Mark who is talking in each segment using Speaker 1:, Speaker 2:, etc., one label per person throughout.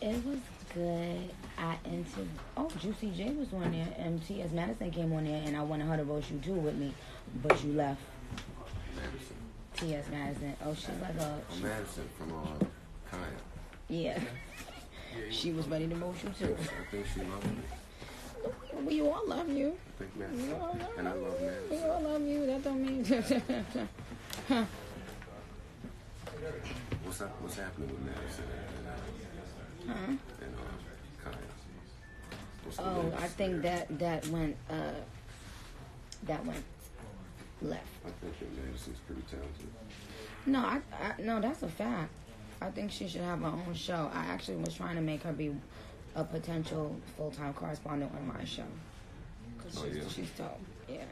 Speaker 1: It was good. Juicy J was on there, and T.S. Madison came on there, and I wanted her to roast you too with me, but you left.
Speaker 2: Madison.
Speaker 1: T.S. Madison. Oh, she's like a...
Speaker 2: Madison from Kaya.
Speaker 1: Yeah. She was ready to roast you too.
Speaker 2: I think she loved me.
Speaker 1: We all love you.
Speaker 2: I think Madison. And I love Madison.
Speaker 1: We all love you. That don't mean...
Speaker 2: What's happening with Madison and Kaya?
Speaker 1: I think that went left.
Speaker 2: I think that Madison's pretty talented.
Speaker 1: No, no, that's a fact. I think she should have her own show. I actually was trying to make her be a potential full-time correspondent on my show. Cause she's dope. Yeah.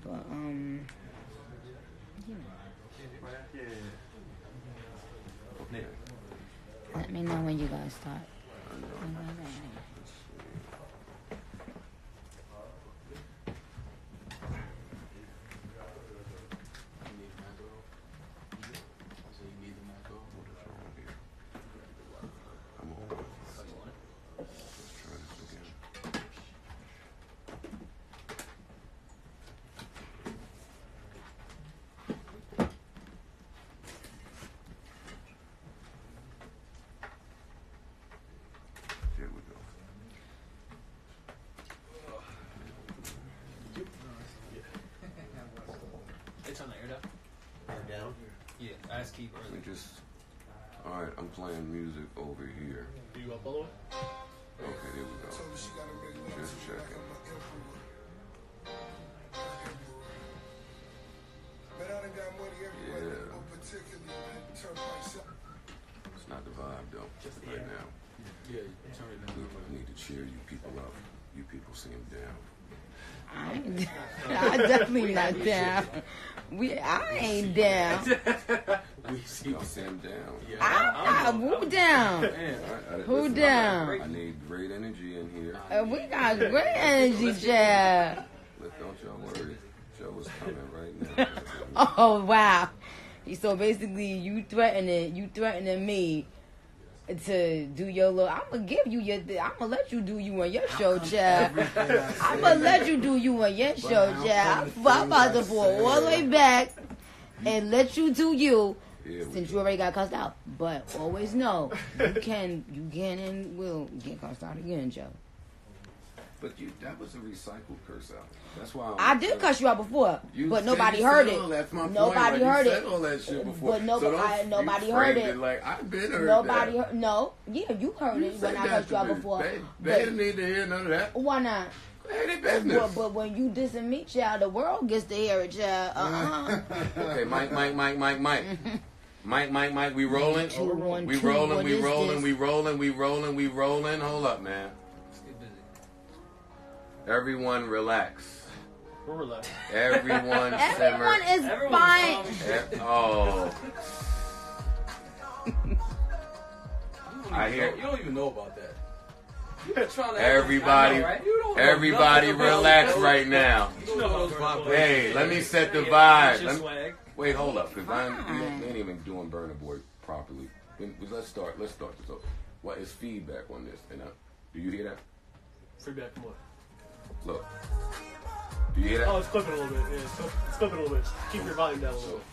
Speaker 1: But
Speaker 2: Okay.
Speaker 1: let me know when you guys start.
Speaker 2: Alright, I'm playing music over here.
Speaker 3: Are you up all the way?
Speaker 2: Okay, there we go. Just checking. Yeah. It's not the vibe though, right now.
Speaker 3: Yeah, turn it down.
Speaker 2: We need to cheer you people up. You people seem down.
Speaker 1: I definitely not down. I ain't down.
Speaker 2: Y'all seem down.
Speaker 1: Who down? Who down?
Speaker 2: I need great energy in here.
Speaker 1: We got great energy, Chad.
Speaker 2: Don't y'all worry. Joe is coming right now.
Speaker 1: Oh wow! So basically, you threatening me to do your little. I'm gonna give you your. I'm gonna let you do you on your show, Chad. I'm gonna let you do you on your show, Chad. I'm about to pull all the way back and let you do you. Since you already got cussed out, but always know you can and will get cussed out again, Joe.
Speaker 2: But that was a recycled curse out. That's why
Speaker 1: I did cuss you out before, but nobody heard it. Nobody heard it.
Speaker 2: All that shit before.
Speaker 1: But nobody heard it.
Speaker 2: Like I've been heard
Speaker 1: nobody heard. No, yeah, you heard it when I cussed you out before.
Speaker 2: They didn't need to hear none of that.
Speaker 1: Why not?
Speaker 2: Ain't business.
Speaker 1: But when you dissing me, child, the world gets to hear it, child.
Speaker 2: Okay, Mike. Mike, we rolling? We rolling. Hold up, man. Everyone relax.
Speaker 3: We're relaxed.
Speaker 2: Everyone simmer.
Speaker 1: Everyone is fine.
Speaker 2: I hear.
Speaker 4: You don't even know about that. You're trying to
Speaker 2: everybody relax right now. Hey, let me set the vibe. Wait, hold up, because we ain't even doing Burner Boy properly. Let's start this off. What is feedback on this? And do you hear that?
Speaker 3: Feedback from what?
Speaker 2: Look. Do you hear that?
Speaker 3: Oh, it's clipping a little bit. Yeah, it's clipping a little bit. Keep your volume down a little bit.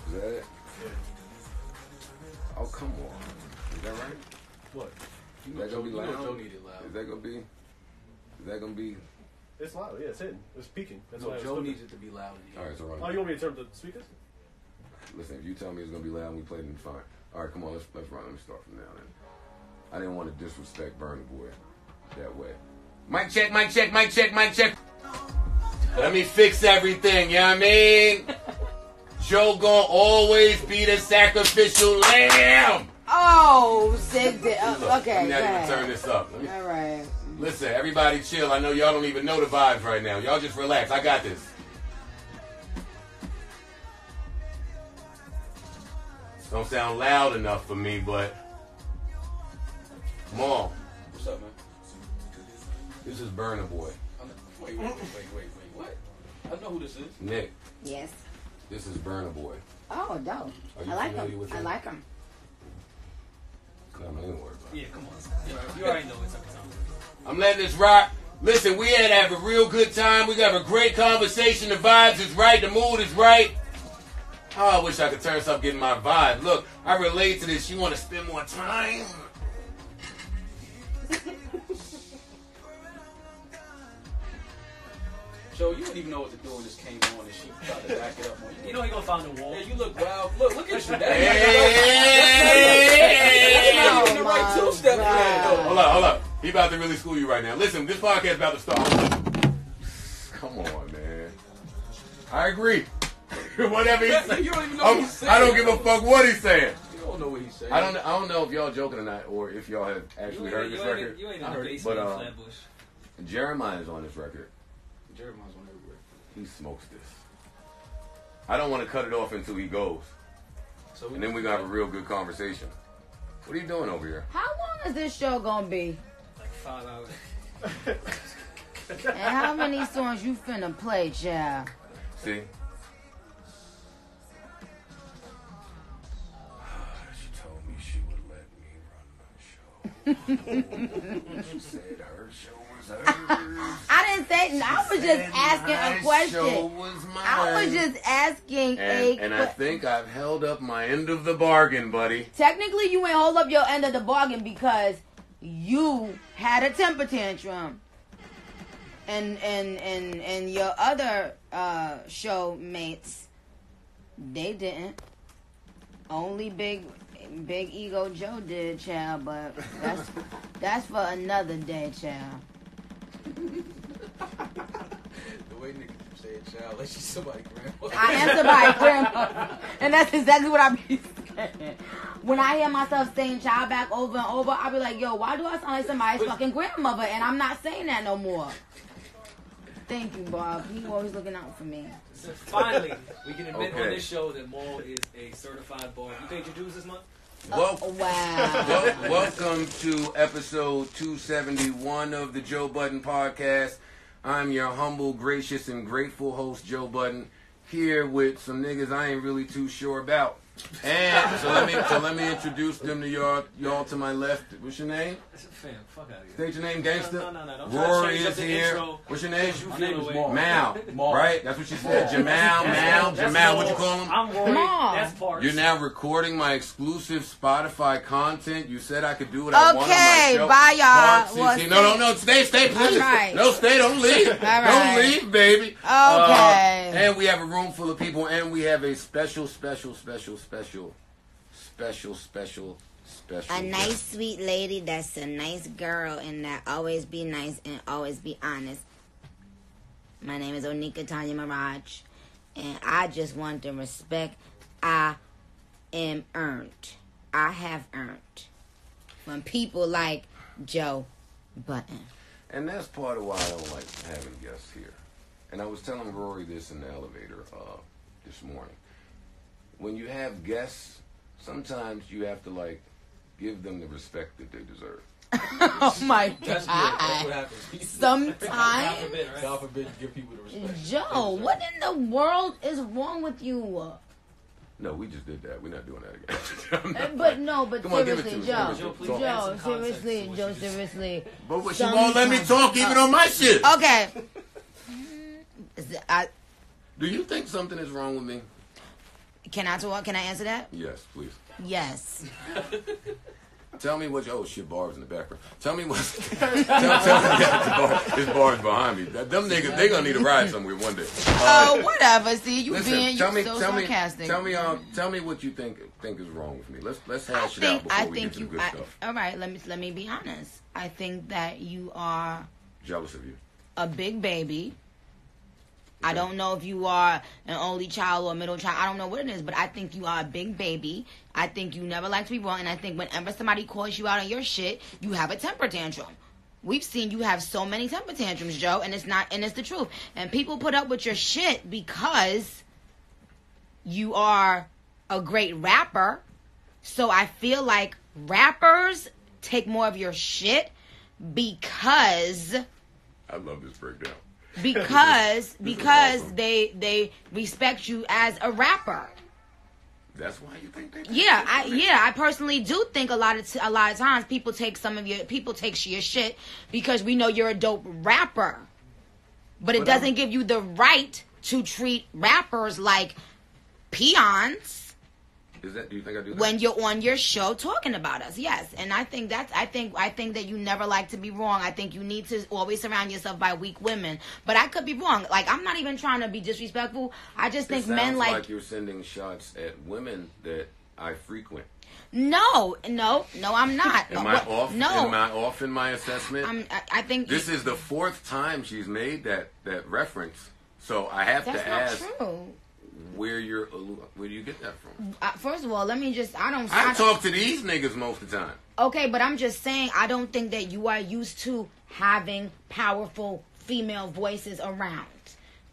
Speaker 2: Is that it?
Speaker 3: Yeah.
Speaker 2: Oh, come on. Is that right?
Speaker 3: What?
Speaker 2: Is that going to be loud?
Speaker 4: Joe needed loud.
Speaker 2: Is that going to be...
Speaker 3: It's loud. Yeah, it's hitting. It's peaking. That's why
Speaker 4: Joe needs it to be loud.
Speaker 2: All right, so run.
Speaker 3: Oh, you want me to turn the speakers?
Speaker 2: Listen, if you tell me it's going to be loud and we play it, then fine. All right, come on, let's run. Let me start from now then. I didn't want to disrespect Burner Boy that way. Mic check. Let me fix everything, you know what I mean? Joe gonna always be the sacrificial lamb.
Speaker 1: Oh, sick. Okay.
Speaker 2: I'm not even turn this up.
Speaker 1: All right.
Speaker 2: Listen, everybody chill. I know y'all don't even know the vibes right now. Y'all just relax. I got this. Don't sound loud enough for me, but... Mom.
Speaker 4: What's up, man?
Speaker 2: This is Burner Boy.
Speaker 4: Wait. What? I know who this is.
Speaker 2: Nick.
Speaker 1: Yes.
Speaker 2: This is Burna Boy.
Speaker 1: Oh, dope.
Speaker 2: Are you
Speaker 1: I like
Speaker 2: familiar
Speaker 1: him.
Speaker 2: with
Speaker 1: I
Speaker 2: him?
Speaker 1: like him.
Speaker 2: Come on, ain't worried about it.
Speaker 3: Yeah, come on. You already know it's every time.
Speaker 2: I'm letting this rock. Listen, we had to have a real good time. We got a great conversation. The vibes is right. The mood is right. Oh, I wish I could turn up getting my vibe. Look, I relate to this. You want to spend more time?
Speaker 4: Joe, you didn't even know what to do when this came on and she tried to back it up on you.
Speaker 3: You know he gonna find the wall.
Speaker 4: Yeah, you look wild. Look at you.
Speaker 2: Hey!
Speaker 4: That's not the right two-step plan, though.
Speaker 2: Hold up. He about to really school you right now. Listen, this podcast about to start. Come on, man. I agree. Whatever he's saying.
Speaker 4: You don't even know what he's saying.
Speaker 2: I don't give a fuck what he's saying.
Speaker 4: You don't know what he's saying.
Speaker 2: I don't know if y'all joking or not, or if y'all have actually heard this record.
Speaker 3: You ain't in
Speaker 2: I
Speaker 3: the
Speaker 2: heard it,
Speaker 3: basement
Speaker 2: but
Speaker 3: in Flatbush.
Speaker 2: Jeremiah's on this record.
Speaker 4: Jeremiah's on everywhere.
Speaker 2: He smokes this. I don't want to cut it off until he goes,
Speaker 4: So
Speaker 2: and then we gonna have a real good conversation. What are you doing over here?
Speaker 1: How long is this show gonna be?
Speaker 3: Like 5 hours.
Speaker 1: And how many songs you finna play, child?
Speaker 2: See? She told me she would let me run my show. She said her show was hers.
Speaker 1: I didn't say. I was just asking a
Speaker 2: My
Speaker 1: question.
Speaker 2: show was mine.
Speaker 1: I was just asking
Speaker 2: and I think I've held up my end of the bargain, buddy.
Speaker 1: Technically, you ain't hold up your end of the bargain because you had a temper tantrum, and your other show mates, they didn't. Only Big Ego Joe did, child. But that's for another day, child.
Speaker 4: The way niggas say it, child, like she's somebody's grandma.
Speaker 1: I am somebody's grandma, and that's exactly what I be saying. When I hear myself saying child back over and over, I be like, yo, why do I sound like somebody's fucking grandmother? And I'm not saying that no more. Thank you, Bob. You always looking out for me.
Speaker 3: So finally, we can admit
Speaker 2: Okay.
Speaker 3: on this show that Maul is a certified bar. You paid your dues this month?
Speaker 1: Wow.
Speaker 2: Welcome to episode 271 of the Joe Budden podcast. I'm your humble, gracious, and grateful host, Joe Budden, here with some niggas I ain't really too sure about. And so let me introduce them to y'all to my left. What's your name?
Speaker 3: Fam, fuck out of here.
Speaker 2: State your name, gangster.
Speaker 3: No. Don't
Speaker 2: Rory
Speaker 3: change up
Speaker 2: is
Speaker 3: the
Speaker 2: here.
Speaker 3: intro.
Speaker 2: What's your name?
Speaker 3: You
Speaker 4: My
Speaker 3: feel
Speaker 4: name is
Speaker 3: away.
Speaker 4: Maul.
Speaker 2: Mal.
Speaker 4: Maul.
Speaker 2: Right? That's what you said. Jamal. What you call him?
Speaker 3: I'm Rory.
Speaker 1: Maul.
Speaker 3: That's Parks.
Speaker 2: You're now recording my exclusive Spotify content. You said I could do what I want on my
Speaker 1: Okay,
Speaker 2: show.
Speaker 1: bye, y'all.
Speaker 2: Parks, no, stay, please.
Speaker 1: All right.
Speaker 2: No, stay, don't leave.
Speaker 1: All right.
Speaker 2: Don't leave, baby.
Speaker 1: Okay.
Speaker 2: And we have a room full of people, and we have a special.
Speaker 5: A nice, sweet lady that's a nice girl and that always be nice and always be honest. My name is Onika Tanya Mirage, and I just want the respect I am earned. I have earned from people like Joe Budden.
Speaker 2: And that's part of why I don't like having guests here. And I was telling Rory this in the elevator this morning. When you have guests, sometimes you have to give them the respect that they deserve.
Speaker 1: Oh my
Speaker 4: That's
Speaker 1: God.
Speaker 4: what happens.
Speaker 1: Sometimes.
Speaker 3: God forbid, right?
Speaker 4: God forbid you give people the respect.
Speaker 1: Joe, what in the world is wrong with you?
Speaker 2: No, we just did that. We're not doing that again.
Speaker 1: But
Speaker 2: Come on, give it to
Speaker 1: seriously,
Speaker 2: me.
Speaker 1: Joe.
Speaker 2: Give it to me.
Speaker 3: please.
Speaker 2: Talk.
Speaker 3: Add
Speaker 1: Joe,
Speaker 3: some context
Speaker 1: seriously,
Speaker 3: to what
Speaker 1: Joe,
Speaker 3: you just
Speaker 1: seriously.
Speaker 2: But she won't let me talk even on my shit.
Speaker 1: Okay.
Speaker 2: Do you think something is wrong with me?
Speaker 1: Can I talk? Can I answer that?
Speaker 2: Yes, please.
Speaker 1: Yes.
Speaker 2: Tell me what. Oh shit, bars in the background. Tell me what. tell me. This bar's behind me. Them niggas, they gonna need a ride somewhere one day.
Speaker 1: Whatever. See, you
Speaker 2: Listen,
Speaker 1: being
Speaker 2: tell me,
Speaker 1: so
Speaker 2: tell
Speaker 1: sarcastic.
Speaker 2: tell me what you think is wrong with me. Let's hash it out before we get to the good stuff.
Speaker 1: All right. Let me be honest. I think that you are
Speaker 2: Jealous of you.
Speaker 1: a big baby. I don't know if you are an only child or a middle child. I don't know what it is, but I think you are a big baby. I think you never like to be wrong, and I think whenever somebody calls you out on your shit, you have a temper tantrum. We've seen you have so many temper tantrums, Joe, and it's the truth. And people put up with your shit because you are a great rapper. So I feel like rappers take more of your shit because
Speaker 2: I love this breakdown.
Speaker 5: because they respect you as a rapper.
Speaker 2: That's why you think they do.
Speaker 5: I personally do think a lot of times people take your shit because we know you're a dope rapper, but it doesn't give you the right to treat rappers like peons.
Speaker 2: Do you think I do that?
Speaker 5: When you're on your show talking about us, yes. And I think that you never like to be wrong. I think you need to always surround yourself by weak women. But I could be wrong. Like, I'm not even trying to be disrespectful. I just think men
Speaker 2: like you're sending shots at women that I frequent.
Speaker 5: No, I'm not.
Speaker 2: Am I off?
Speaker 5: No.
Speaker 2: Am I off in my assessment?
Speaker 5: I think
Speaker 2: this is the fourth time she's made that reference. So I have to ask.
Speaker 5: That's not true.
Speaker 2: Where do you get that from?
Speaker 5: First of all, let me just,
Speaker 2: I talk to these niggas most of the time.
Speaker 5: Okay, but I'm just saying, I don't think that you are used to having powerful female voices around.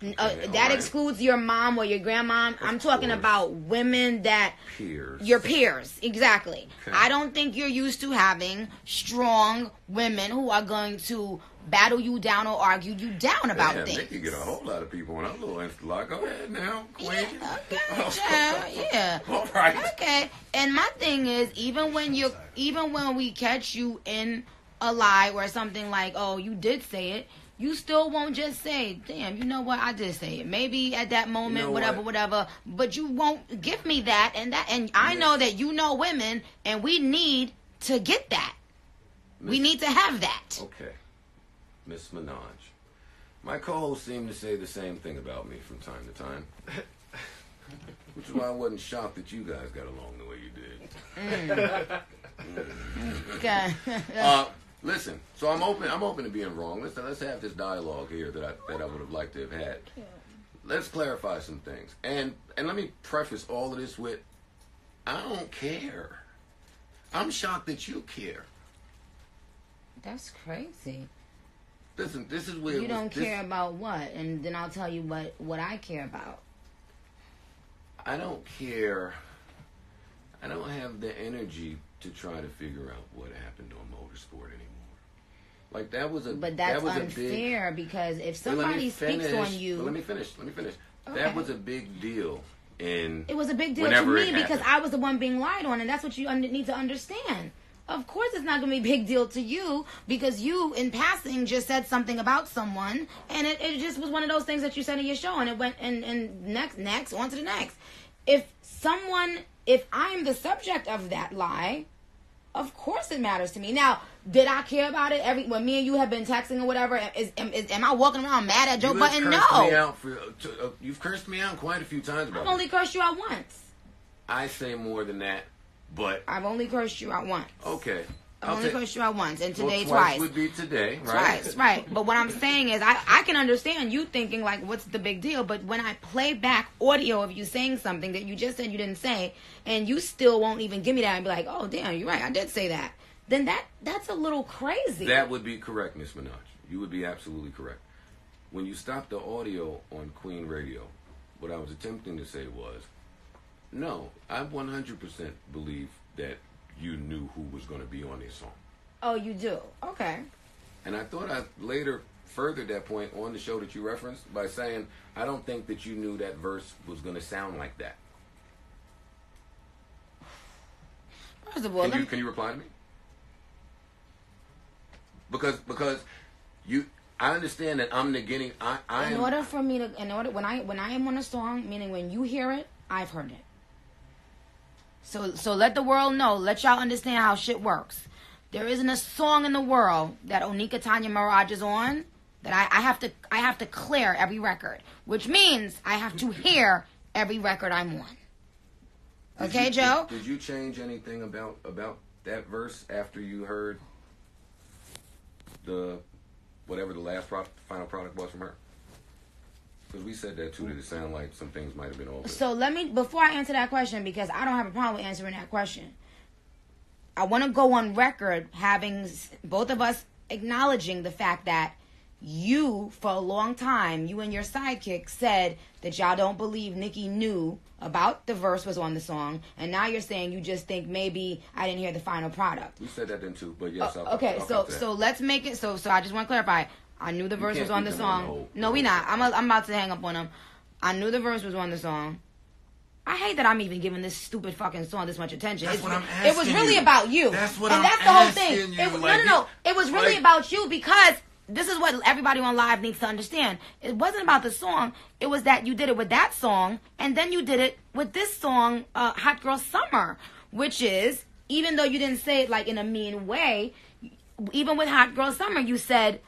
Speaker 5: That excludes your mom or your grandma. I'm talking about women that...
Speaker 2: Peers.
Speaker 5: Your peers, exactly.
Speaker 2: Okay.
Speaker 5: I don't think you're used to having strong women who are going to battle you down or argue you down about things.
Speaker 2: Nicki get a whole lot of people on her little Insta like, go ahead now, queen.
Speaker 5: Yeah.
Speaker 2: All right.
Speaker 5: Okay. And my thing is, even when we catch you in a lie or something like, oh, you did say it, you still won't just say, damn, you know what, I did say it. Maybe at that moment, whatever, but you won't give me that. And I know that you know women, and we need to get that. We need to have that.
Speaker 2: Okay. Miss Minaj. My co-hosts seem to say the same thing about me from time to time. Which is why I wasn't shocked that you guys got along the way you did.
Speaker 5: Okay.
Speaker 2: Listen, so I'm open to being wrong. Let's have this dialogue here that I would have liked to have had. Let's clarify some things. And let me preface all of this with, I don't care. I'm shocked that you care.
Speaker 5: That's crazy.
Speaker 2: Listen, this is where
Speaker 5: you don't care about what, and then I'll tell you what I care about.
Speaker 2: I don't care. I don't have the energy to try to figure out what happened on Motorsport anymore. Like
Speaker 5: But that's unfair because if somebody speaks on you,
Speaker 2: let me finish. Okay. That was a big deal.
Speaker 5: It was a big deal to me because I was the one being lied on, and that's what you need to understand. Of course it's not going to be a big deal to you because you, in passing, just said something about someone, and it just was one of those things that you said in your show, and it went, and next, on to the next. If I'm the subject of that lie, of course it matters to me. Now, did I care about it when me and you have been texting or whatever? Am I walking around mad at Joe Budden? No.
Speaker 2: You've cursed me out quite a few times about
Speaker 5: I've only cursed you out once.
Speaker 2: I say more than that. But
Speaker 5: I've only cursed you out once.
Speaker 2: Okay.
Speaker 5: I've only cursed you out once, and today
Speaker 2: twice would be today, right?
Speaker 5: Twice, right. But what I'm saying is I can understand you thinking, like, what's the big deal? But when I play back audio of you saying something that you just said you didn't say, and you still won't even give me that and be like, oh, damn, you're right, I did say that, then that's a little crazy.
Speaker 2: That would be correct, Miss Minaj. You would be absolutely correct. When you stopped the audio on Queen Radio, what I was attempting to say was, no, I 100% believe that you knew who was going to be on this song.
Speaker 5: Oh, you do? Okay.
Speaker 2: And I thought I later furthered that point on the show that you referenced by saying, I don't think that you knew that verse was going to sound like that.
Speaker 5: First of all,
Speaker 2: can you reply to me? Because I understand that I'm negating.
Speaker 5: When I am on a song, meaning when you hear it, I've heard it. So let the world know. Let y'all understand how shit works. There isn't a song in the world that Onika Tanya Mirage is on that I have to clear every record, which means I have to hear every record I'm on. Okay, Joe?
Speaker 2: Did you change anything about that verse after you heard whatever the last final product was from her? Because we said that too, that it sounded like some things might have been altered.
Speaker 5: So before I answer that question, because I don't have a problem with answering that question, I want to go on record having both of us acknowledging the fact that you, for a long time, you and your sidekick said that y'all don't believe Nicki knew about the verse was on the song, and now you're saying you just think maybe I didn't hear the final product.
Speaker 2: We said that then too, but yes.
Speaker 5: So let's make it, so I just want to clarify.
Speaker 1: I knew the verse was on the song. No, we not. I'm about to hang up on him. I knew the verse was on the song. I hate that I'm even giving this stupid fucking song this much attention.
Speaker 2: That's what I'm asking.
Speaker 1: It was really about you.
Speaker 2: That's what
Speaker 1: and
Speaker 2: I'm
Speaker 1: that's the whole
Speaker 2: asking
Speaker 1: thing.
Speaker 2: you.
Speaker 1: No. It was really about you because this is what everybody on live needs to understand. It wasn't about the song. It was that you did it with that song, and then you did it with this song, Hot Girl Summer, which is, even though you didn't say it like in a mean way, even with Hot Girl Summer, you said,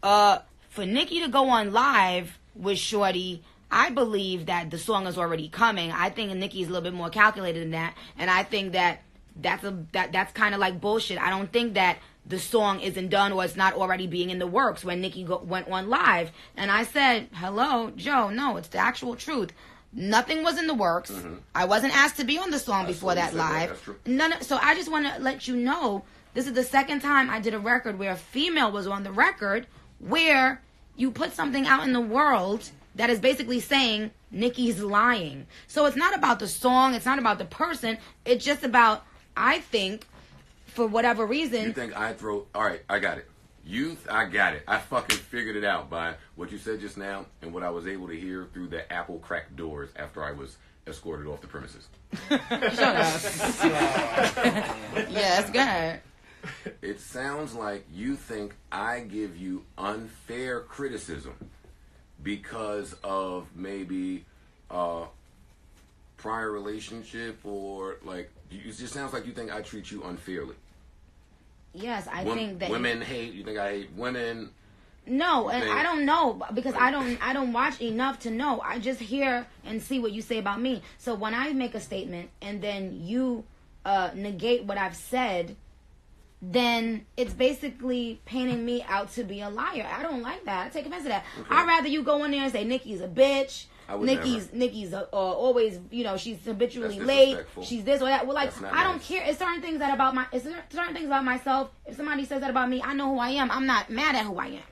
Speaker 1: for Nicki to go on live with Shorty, I believe that the song is already coming. I think Nicki's a little bit more calculated than that, and I think that that's kind of like bullshit. I don't think that the song isn't done or it's not already being in the works when Nicki went on live. And I said, hello, Joe, no, it's the actual truth. Nothing was in the works. Mm-hmm. I wasn't asked to be on the song before that live. So I just want to let you know, this is the second time I did a record where a female was on the record, where you put something out in the world that is basically saying Nicki's lying. So it's not about the song. It's not about the person. It's just about, I think, for whatever reason.
Speaker 2: You think I throw... All right, I got it. I got it. I fucking figured it out by what you said just now and what I was able to hear through the Apple cracked doors after I was escorted off the premises.
Speaker 1: Shut up. Yes, go ahead.
Speaker 2: It sounds like you think I give you unfair criticism because of maybe prior relationship, or like, it just sounds like you think I treat you unfairly.
Speaker 1: Yes, I think that
Speaker 2: women hate. You think I hate women?
Speaker 1: No, and I don't know because I don't watch enough to know. I just hear and see what you say about me. So when I make a statement and then you negate what I've said, then it's basically painting me out to be a liar. I don't like that. I take offense to that. Okay. I'd rather you go in there and say Nicki's a bitch. Nicki's always, she's habitually late. She's this or that. Well, like, I don't care. It's certain things about myself. If somebody says that about me, I know who I am. I'm not mad at who I am.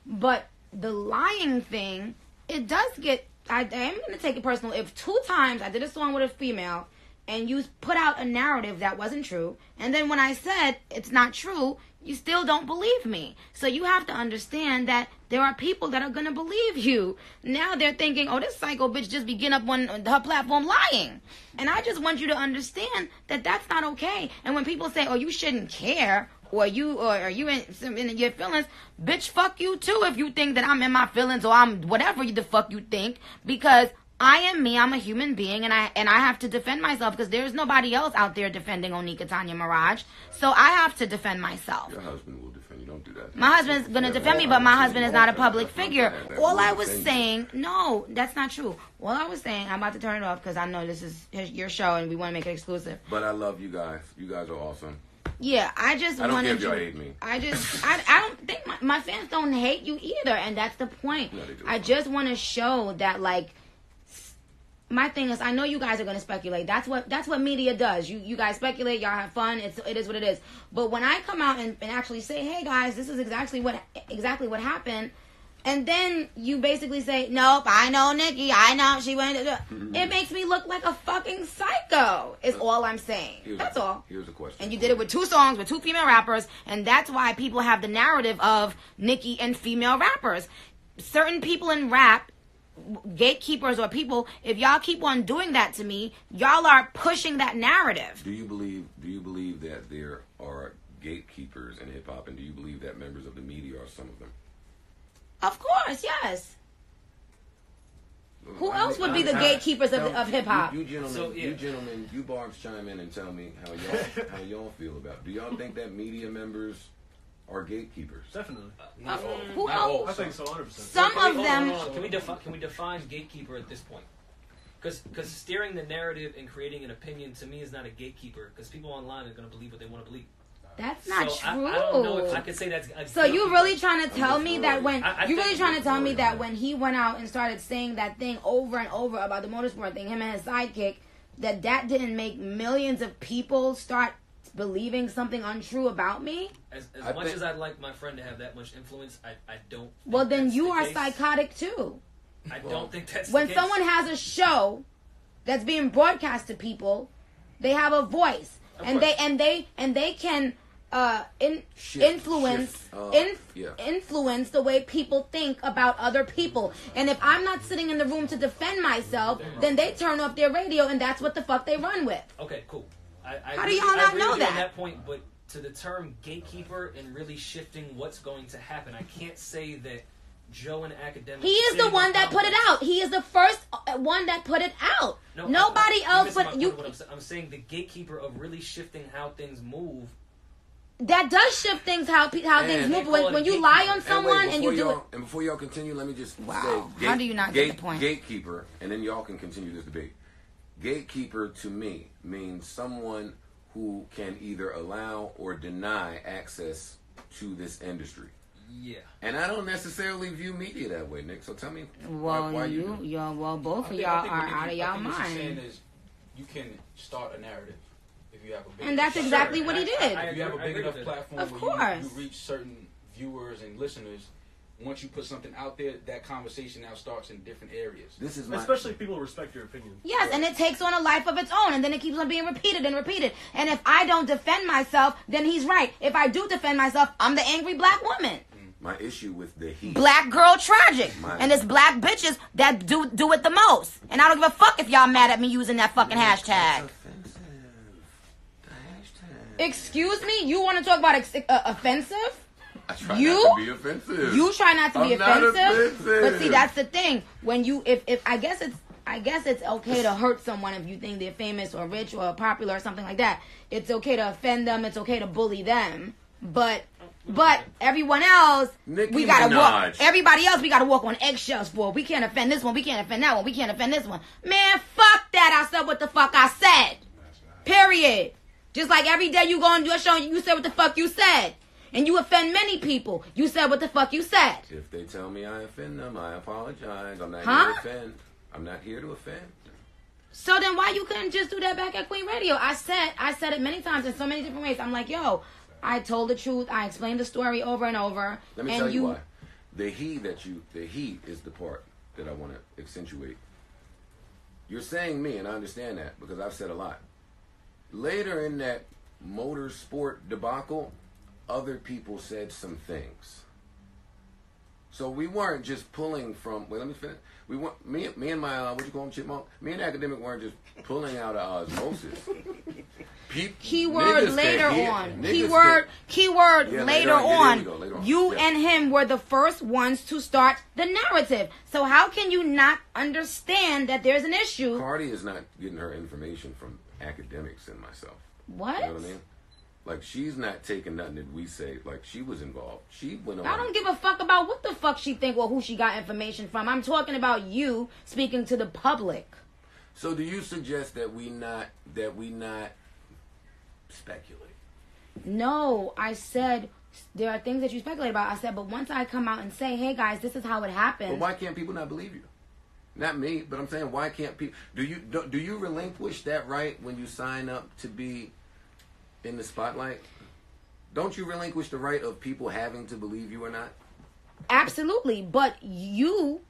Speaker 1: But the lying thing, it does get. I am going to take it personal. If 2 times I did a song with a female, and you put out a narrative that wasn't true, and then when I said it's not true, you still don't believe me. So you have to understand that there are people that are going to believe you. Now they're thinking, oh, this psycho bitch just begin up on her platform lying. And I just want you to understand that that's not okay. And when people say, oh, you shouldn't care, or are you in your feelings, bitch, fuck you too if you think that I'm in my feelings or I'm whatever the fuck you think, because I am me. I'm a human being, and I have to defend myself because there's nobody else out there defending Onika Tanya Mirage. So I have to defend myself.
Speaker 2: Your husband will defend you. Don't do that.
Speaker 1: My husband's gonna defend me, but my husband is not a public figure. All I was saying, no, that's not true. All I was saying, I'm about to turn it off because I know this is your show and we want to make it exclusive.
Speaker 2: But I love you guys. You guys are awesome.
Speaker 1: Yeah, I don't give
Speaker 2: y'all hate me.
Speaker 1: I don't think my fans don't hate you either, and that's the point. No, I just want to show that, like, my thing is, I know you guys are going to speculate. That's what media does. You guys speculate. Y'all have fun. It is what it is. But when I come out and actually say, hey guys, this is exactly what happened, and then you basically say, nope, I know Nicki. I know she went. It makes me look like a fucking psycho. Is all I'm saying. That's all.
Speaker 2: Here's a question.
Speaker 1: And you did it with 2 songs with 2 female rappers, and that's why people have the narrative of Nicki and female rappers. Certain people in rap, gatekeepers or people, if y'all keep on doing that to me, y'all are pushing that narrative.
Speaker 2: Do you believe that there are gatekeepers in hip hop, and do you believe that members of the media are some of them?
Speaker 1: Of course, yes. Who else would be the gatekeepers of hip hop?
Speaker 2: You gentlemen, you barbs chime in and tell me how y'all feel about it. Do y'all think that media members are gatekeepers?
Speaker 3: Definitely.
Speaker 1: Who else?
Speaker 3: I think so, 100%.
Speaker 1: Some of them.
Speaker 6: Can we define gatekeeper at this point? Because steering the narrative and creating an opinion to me is not a gatekeeper. Because people online are going to believe what they want to believe.
Speaker 1: That's not true.
Speaker 6: I don't know if I could say that's.
Speaker 1: So you really trying to tell me that when when he went out and started saying that thing over and over about the motorsport thing, him and his sidekick, that didn't make millions of people start believing something untrue about me?
Speaker 6: As much as I'd like my friend to have that much influence, I don't.
Speaker 1: Well, then you are psychotic too.
Speaker 6: I don't think that's
Speaker 1: when
Speaker 6: the case.
Speaker 1: Someone has a show that's being broadcast to people, they have a voice, and they can
Speaker 5: influence the way people think about other people. And if I'm not sitting in the room to defend myself, then they turn off their radio, and that's what the fuck they run with.
Speaker 6: Okay, cool.
Speaker 5: How do y'all not know that?
Speaker 6: On that point, but to the term gatekeeper and really shifting what's going to happen, I can't say that Joe and Academic.
Speaker 5: He is the one that put it out. He is the first one that put it out.
Speaker 6: No,
Speaker 5: nobody else but you.
Speaker 6: I'm saying the gatekeeper of really shifting how things move.
Speaker 5: That does shift things how things move. When you lie on someone and you do it.
Speaker 2: And before y'all continue, let me just say,
Speaker 5: how do you not get the point?
Speaker 2: Gatekeeper, and then y'all can continue this debate. Gatekeeper to me means someone who can either allow or deny access to this industry.
Speaker 6: Yeah.
Speaker 2: And I don't necessarily view media that way, Nick. So tell me
Speaker 5: why both of y'all are out of y'all mind.
Speaker 4: What you're saying is you can start a narrative if you have a big
Speaker 5: and that's exactly what he did.
Speaker 4: If you have a big enough platform where you reach certain viewers and listeners, once you put something out there, that conversation now starts in different areas.
Speaker 2: This is
Speaker 3: especially if people respect your opinion.
Speaker 5: Yes, and it takes on a life of its own, and then it keeps on being repeated and repeated. And if I don't defend myself, then he's right. If I do defend myself, I'm the angry black woman.
Speaker 2: My issue with the heat.
Speaker 5: Black girl tragic. And it's black bitches that do it the most. And I don't give a fuck if y'all mad at me using that fucking hashtag.
Speaker 2: That's offensive. The hashtag.
Speaker 5: Excuse me? You want to talk about offensive?
Speaker 2: I try not to be offensive.
Speaker 5: You try not to be offensive.
Speaker 2: Not offensive.
Speaker 5: But see, that's the thing. When you, if I guess it's okay to hurt someone if you think they're famous or rich or popular or something like that. It's okay to offend them. It's okay to bully them. But everyone else,
Speaker 2: Nicki Minaj.
Speaker 5: Everybody else, we gotta walk on eggshells for. We can't offend this one. We can't offend that one. We can't offend this one. Man, fuck that. I said what the fuck I said. Period. Just like every day you go on your show, you said what the fuck you said. And you offend many people. You said what the fuck you said.
Speaker 2: If they tell me I offend them, I apologize. I'm not here to offend. I'm not here to offend.
Speaker 5: So then why you couldn't just do that back at Queen Radio? I said it many times in so many different ways. I'm like, yo, I told the truth. I explained the story over and over.
Speaker 2: Let me tell you why. The he is the part that I want to accentuate. You're saying me, and I understand that because I've said a lot. Later in that motorsport debacle, other people said some things. So we weren't just pulling from. Wait, let me finish. We weren't me and my what you call him, chipmunk. Me and Academic weren't just pulling out of osmosis.
Speaker 5: Keyword later on. Keyword later on. You and him were the first ones to start the narrative. So how can you not understand that there's an issue?
Speaker 2: Cardi is not getting her information from Academics and myself.
Speaker 5: What?
Speaker 2: You know what I mean? Like, she's not taking nothing that we say. Like, she was involved. She went on.
Speaker 5: I don't give a fuck about what the fuck she think or who she got information from. I'm talking about you speaking to the public.
Speaker 2: So do you suggest that we not speculate?
Speaker 5: No, I said there are things that you speculate about. I said, but once I come out and say, hey guys, this is how it happened.
Speaker 2: But why can't people not believe you? Not me, but I'm saying, why can't people? Do you relinquish that right when you sign up to be in the spotlight? Don't you relinquish the right of people having to believe you or not?
Speaker 5: Absolutely, but you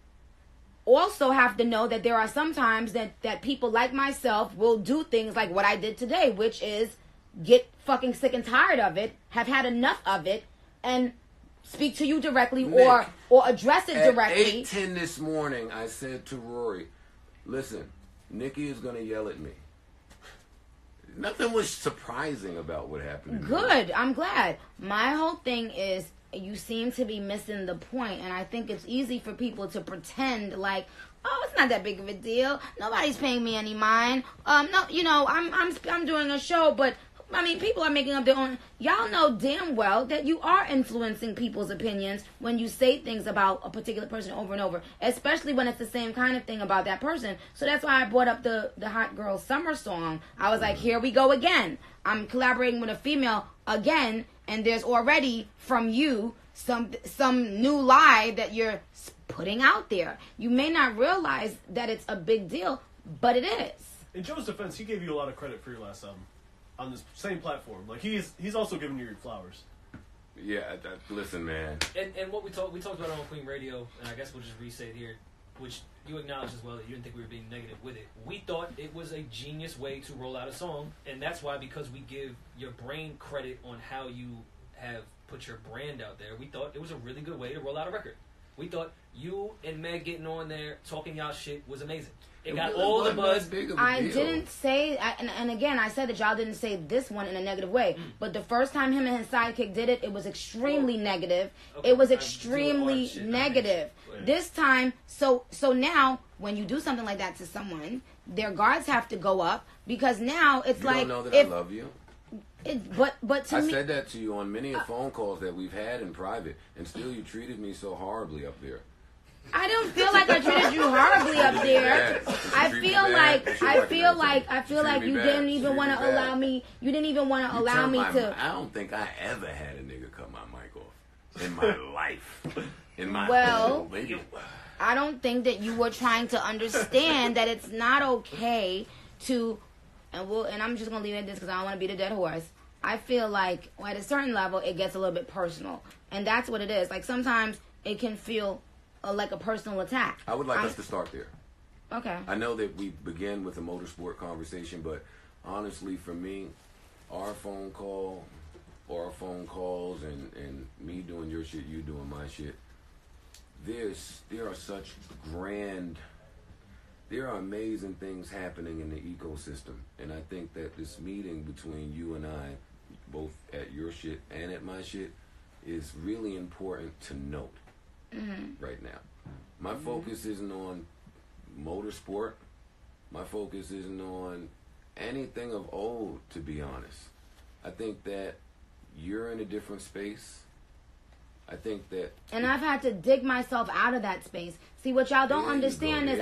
Speaker 5: also have to know that there are some times that people like myself will do things like what I did today, which is get fucking sick and tired of it, have had enough of it, and speak to you directly, Nick, or address it directly.
Speaker 2: At 8:10 this morning, I said to Rory, listen, Nikki is going to yell at me. Nothing was surprising about what happened.
Speaker 5: Good. I'm glad. My whole thing is you seem to be missing the point, and I think it's easy for people to pretend like, oh, it's not that big of a deal. Nobody's paying me any mind. No, you know, I'm doing a show, but I mean, people are making up their own. Y'all know damn well that you are influencing people's opinions when you say things about a particular person over and over, especially when it's the same kind of thing about that person. So that's why I brought up the Hot Girl Summer song. I was like, here we go again. I'm collaborating with a female again, and there's already from you some new lie that you're putting out there. You may not realize that it's a big deal, but it is.
Speaker 3: In Joe's defense, he gave you a lot of credit for your last album. On this same platform, like he's also giving you your flowers.
Speaker 2: Yeah, listen, man.
Speaker 6: And what we talked about on Queen Radio, and I guess we'll just re-say it here. which you acknowledged as well that you didn't think we were being negative with it. We thought it was a genius way to roll out a song, and that's why, because we give your brain credit on how you have put your brand out there, we thought it was a really good way to roll out a record. We thought you and Meg getting on there talking y'all shit was amazing. It got all the buzz.
Speaker 5: I didn't say, and again, I said that y'all didn't say this one in a negative way. But the first time him and his sidekick did it, it was extremely negative. Okay, it was extremely negative. This time, so now, when you do something like that to someone, their guards have to go up, because now it's
Speaker 2: you
Speaker 5: like...
Speaker 2: You don't know that I love you?
Speaker 5: But to me...
Speaker 2: I said that to you on many phone calls that we've had in private, and still you treated me so horribly up there.
Speaker 5: I don't feel like I treated you horribly up there. I feel like you didn't even want to allow me. You didn't even want to allow me to.
Speaker 2: I don't think I ever had a nigga cut my mic off in my life. In my
Speaker 5: I don't think that you were trying to understand that it's not okay to, and I'm just gonna leave it at this because I don't want to beat a dead horse. I feel like at a certain level it gets a little bit personal, and that's what it is. Like sometimes it can feel like a personal attack.
Speaker 2: I would like us to start there.
Speaker 5: Okay.
Speaker 2: I know that we began with a motorsport conversation, but honestly, for me, our phone call, or our phone calls, and me doing your shit, you doing my shit, there are amazing things happening in the ecosystem, and I think that this meeting between you and I, both at your shit and at my shit, is really important to note. Right now, my focus isn't on motorsport. My focus isn't on anything of old, to be honest. I think that you're in a different space. I think that,
Speaker 5: and I've had to dig myself out of that space. See, what y'all don't understand is,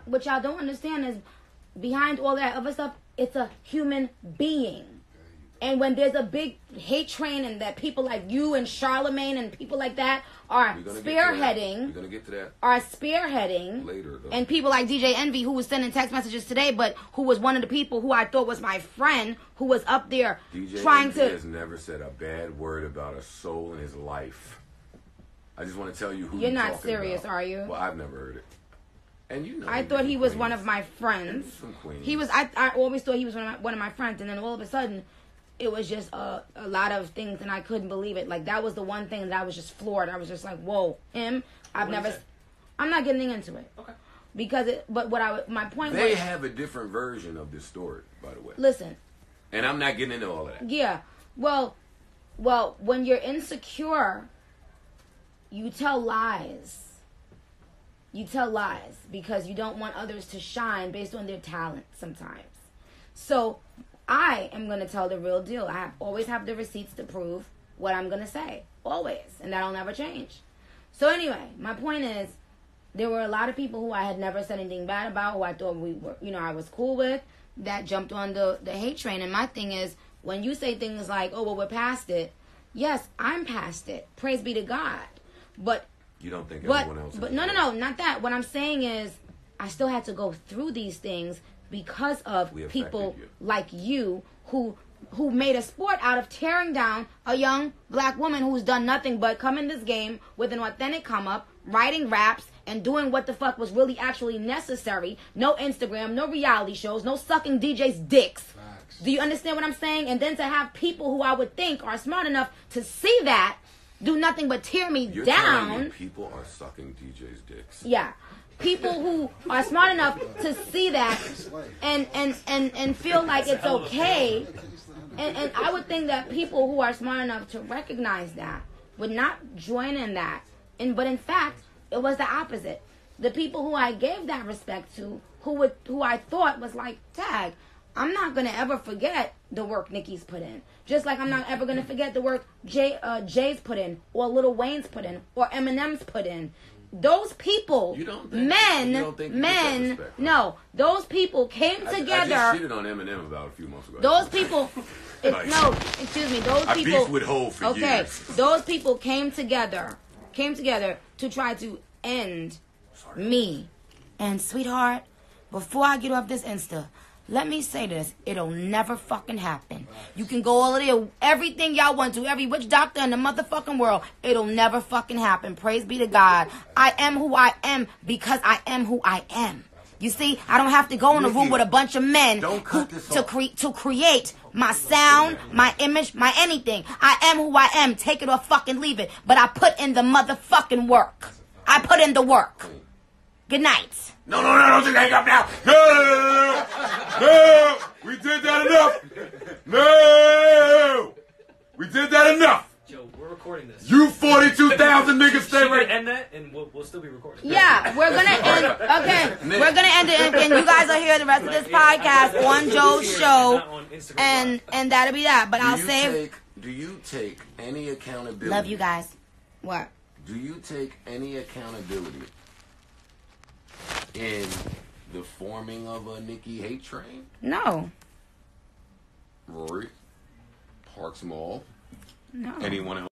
Speaker 5: what y'all don't understand is, behind all that other stuff, it's a human being. And when there's a big hate train, and that people like you and Charlemagne and people like that are spearheading,
Speaker 2: we're gonna get to that.
Speaker 5: Are spearheading
Speaker 2: later, though.
Speaker 5: And people like DJ Envy, who was sending text messages today, but who was one of the people who I thought was my friend, who was up there
Speaker 2: DJ
Speaker 5: trying
Speaker 2: Envy
Speaker 5: to.
Speaker 2: has never said a bad word about a soul in his life. I just want to tell you who
Speaker 5: you're not serious,
Speaker 2: about.
Speaker 5: are you?
Speaker 2: Well, I've never heard it. And you know,
Speaker 5: I thought he was one of my friends. He was. I always thought he was one of my friends, and then all of a sudden, it was just a lot of things, and I couldn't believe it. Like, that was the one thing that I was just floored. I was just like, whoa, him. I'm not getting into it. Okay. Because my point was.
Speaker 2: They have a different version of this story, by the way.
Speaker 5: Listen.
Speaker 2: And I'm not getting into all of that.
Speaker 5: Yeah. Well, when you're insecure, you tell lies. You tell lies because you don't want others to shine based on their talent sometimes. So I am going to tell the real deal. I always have the receipts to prove what I'm going to say. Always. And that'll never change. So anyway, my point is, there were a lot of people who I had never said anything bad about, who I thought we were, I was cool with, that jumped on the hate train. And my thing is, when you say things like, oh, well, we're past it. Yes, I'm past it. Praise be to God. But
Speaker 2: you don't think everyone else is?
Speaker 5: But no, not that. What I'm saying is, I still had to go through these things because of people like you who made a sport out of tearing down a young black woman who's done nothing but come in this game with an authentic come up, writing raps, and doing what the fuck was really actually necessary. No Instagram, no reality shows, no sucking DJs' dicks. Facts. Do you understand what I'm saying? And then to have people who I would think are smart enough to see that do nothing but tear me
Speaker 2: You're
Speaker 5: down.
Speaker 2: Telling me people are sucking DJs' dicks.
Speaker 5: Yeah. People who are smart enough to see that and feel like it's okay. And I would think that people who are smart enough to recognize that would not join in that. But in fact, it was the opposite. The people who I gave that respect to, who I thought was like, tag, I'm not going to ever forget the work Nicki's put in. Just like I'm not ever going to forget the work Jay's put in, or Lil Wayne's put in, or Eminem's put in. Those people, those people came together.
Speaker 2: I just shitted on Eminem about a few months ago.
Speaker 5: Those people, those people.
Speaker 2: I beefed with Hov for years.
Speaker 5: Those people came together to try to end me. And sweetheart, before I get off this Insta, let me say this: it'll never fucking happen. You can go all of there, everything y'all want to, every witch doctor in the motherfucking world. It'll never fucking happen. Praise be to God. I am who I am because I am who I am. You see, I don't have to go in a room with a bunch of men to create my sound, my image, my anything. I am who I am. Take it or fucking leave it. But I put in the motherfucking work. I put in the work. Good night.
Speaker 2: No, don't you hang up now. No, we did that enough. No, we did that enough.
Speaker 6: Joe, we're recording this.
Speaker 2: You 42,000 niggas stay right.
Speaker 6: End that, and we'll still be recording.
Speaker 5: Yeah, we're gonna end. Okay, we're gonna end it, and you guys will hear the rest of this podcast on Joe's show, and that'll be that. But I'll say,
Speaker 2: do you take any accountability?
Speaker 5: Love you guys. What?
Speaker 2: Do you take any accountability in the forming of a Nicki hate train?
Speaker 5: No.
Speaker 2: Rory, Parks Mall.
Speaker 5: No.
Speaker 2: Anyone else?